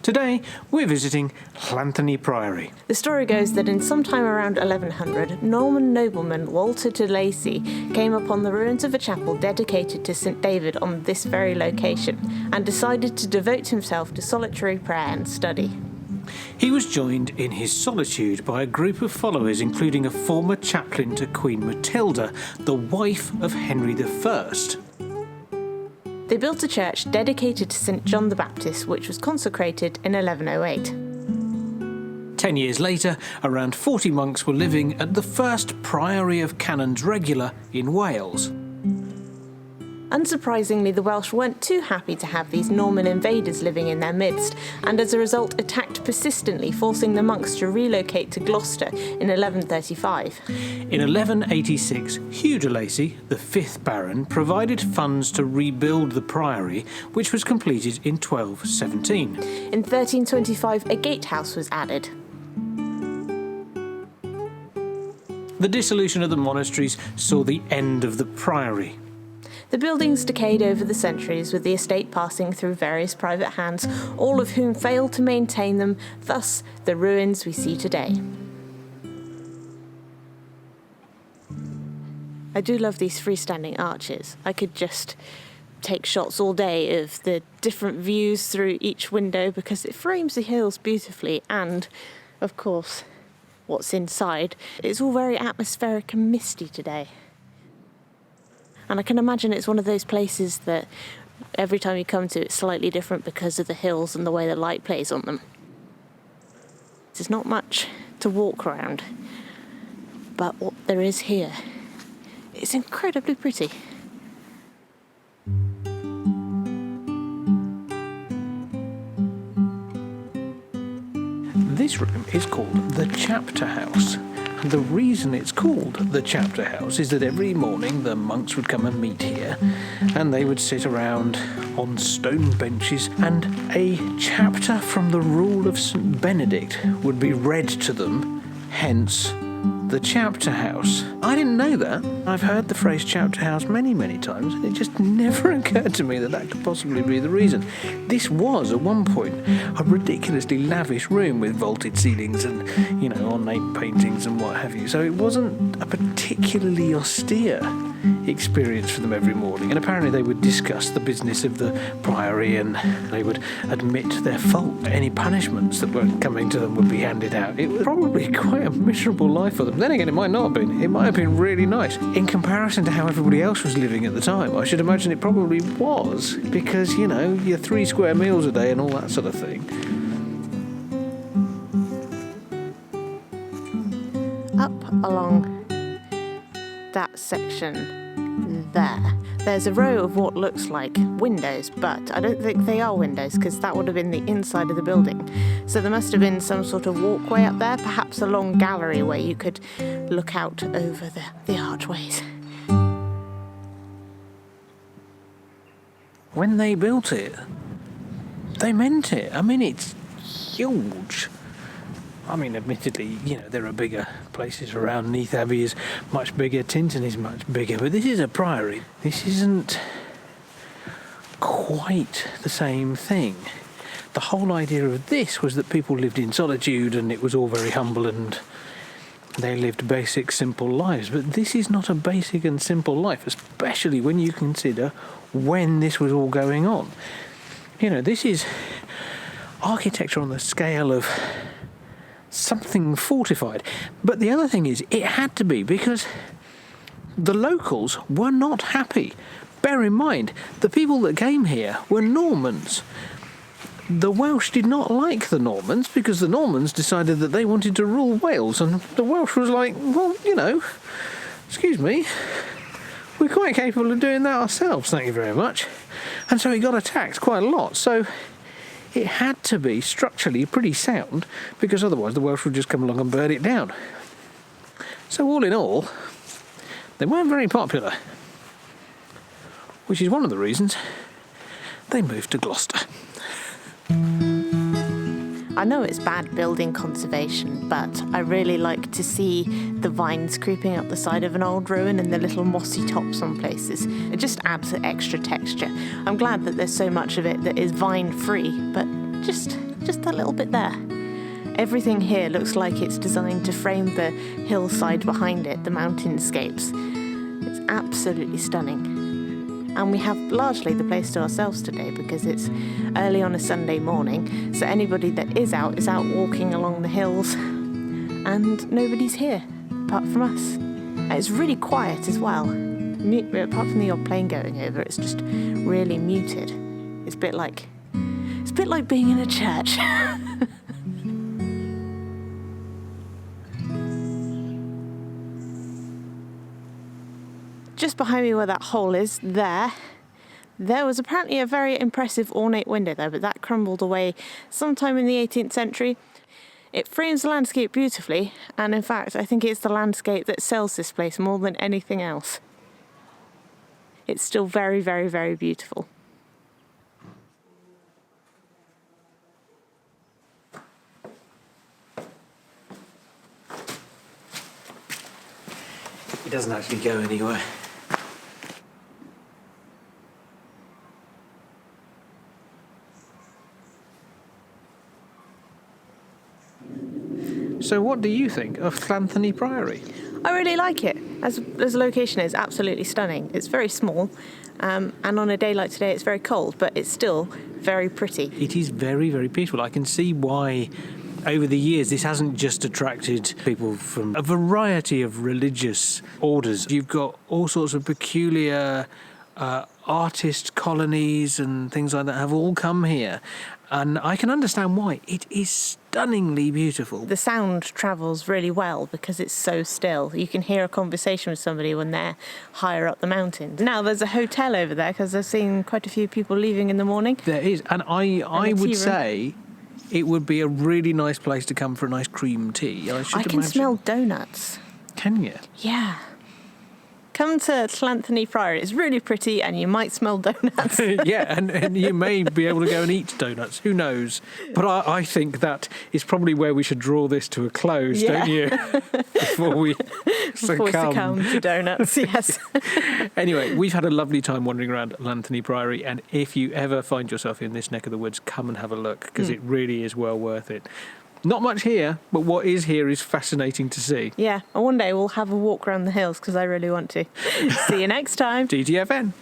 Today, we're visiting Llanthony Priory. The story goes that in some time around 1100, Norman nobleman Walter de Lacy came upon the ruins of a chapel dedicated to St David on this very location and decided to devote himself to solitary prayer and study. He was joined in his solitude by a group of followers including a former chaplain to Queen Matilda, the wife of Henry I. They built a church dedicated to St John the Baptist, which was consecrated in 1108. 10 years later, around 40 monks were living at the first Priory of Canons Regular in Wales. Unsurprisingly, the Welsh weren't too happy to have these Norman invaders living in their midst, and as a result attacked persistently, forcing the monks to relocate to Gloucester in 1135. In 1186, Hugh de Lacy, the 5th Baron, provided funds to rebuild the priory, which was completed in 1217. In 1325, a gatehouse was added. The dissolution of the monasteries saw the end of the priory. The buildings decayed over the centuries, with the estate passing through various private hands, all of whom failed to maintain them, thus the ruins we see today. I do love these freestanding arches. I could just take shots all day of the different views through each window because it frames the hills beautifully, and, of course, what's inside. It's all very atmospheric and misty today. And I can imagine it's one of those places that every time you come to, it's slightly different because of the hills and the way the light plays on them. There's not much to walk around, but what there is here, it's incredibly pretty. This room is called the Chapter House. And the reason it's called the Chapter House is that every morning the monks would come and meet here, and they would sit around on stone benches, and a chapter from the Rule of St Benedict would be read to them, hence the Chapter House. I didn't know that. I've heard the phrase Chapter House many, many times, and it just never occurred to me that that could possibly be the reason. This was, at one point, a ridiculously lavish room with vaulted ceilings and, ornate paintings and what have you. So it wasn't a particularly austere experience for them every morning. And apparently they would discuss the business of the priory, and they would admit their fault. Any punishments that were coming to them would be handed out. It was probably quite a miserable life for them. Then again, it might not have been. It might have been really nice. In comparison to how everybody else was living at the time, I should imagine it probably was, because, your 3 square meals a day and all that sort of thing. Up along that section there's a row of what looks like windows, but I don't think they are windows because that would have been the inside of the building. So there must have been some sort of walkway up there, perhaps a long gallery where you could look out over the archways. When they built it, they meant it. I mean, it's huge. I mean, admittedly, there are bigger places around. Neath Abbey is much bigger, Tintern is much bigger, but this is a priory. This isn't quite the same thing. The whole idea of this was that people lived in solitude and it was all very humble and they lived basic, simple lives. But this is not a basic and simple life, especially when you consider when this was all going on. This is architecture on the scale of something fortified. But the other thing is, it had to be, because the locals were not happy. Bear in mind, the people that came here were Normans. The Welsh did not like the Normans because the Normans decided that they wanted to rule Wales, and the Welsh was like, well, excuse me, we're quite capable of doing that ourselves, thank you very much. And so it got attacked quite a lot. So it had to be structurally pretty sound, because otherwise the Welsh would just come along and burn it down. So all in all, they weren't very popular, which is one of the reasons they moved to Gloucester. I know it's bad building conservation, but I really like to see the vines creeping up the side of an old ruin and the little mossy tops on places. It just adds extra texture. I'm glad that there's so much of it that is vine-free, but just just that little bit there. Everything here looks like it's designed to frame the hillside behind it, the mountainscapes. It's absolutely stunning. And we have largely the place to ourselves today because it's early on a Sunday morning, so anybody that is out walking along the hills, and nobody's here apart from us. And it's really quiet as well. Apart from the odd plane going over, it's just really muted. It's a bit like being in a church. Just behind me where that hole is, there was apparently a very impressive ornate window there, but that crumbled away sometime in the 18th century. It frames the landscape beautifully, and in fact, I think it's the landscape that sells this place more than anything else. It's still very, very, very beautiful. It doesn't actually go anywhere. So what do you think of Llanthony Priory? I really like it. As a location, it's absolutely stunning. It's very small, and on a day like today, it's very cold, but it's still very pretty. It is very, very peaceful. I can see why, over the years, this hasn't just attracted people from a variety of religious orders. You've got all sorts of peculiar artist colonies and things like that have all come here. And I can understand why. It is stunningly beautiful. The sound travels really well because it's so still. You can hear a conversation with somebody when they're higher up the mountains. Now, there's a hotel over there because I've seen quite a few people leaving in the morning. There is. And I would say it would be a really nice place to come for a nice cream tea. I can smell donuts. Can you? Yeah. Come to Llanthony Priory. It's really pretty and you might smell donuts. Yeah, and you may be able to go and eat donuts. Who knows? But I think that is probably where we should draw this to a close, don't you? Before we succumb to donuts, yes. Anyway, we've had a lovely time wandering around Llanthony Priory, and if you ever find yourself in this neck of the woods, come and have a look, because it really is well worth it. Not much here, but what is here is fascinating to see. Yeah, and one day we'll have a walk around the hills because I really want to. See you next time. TTFN.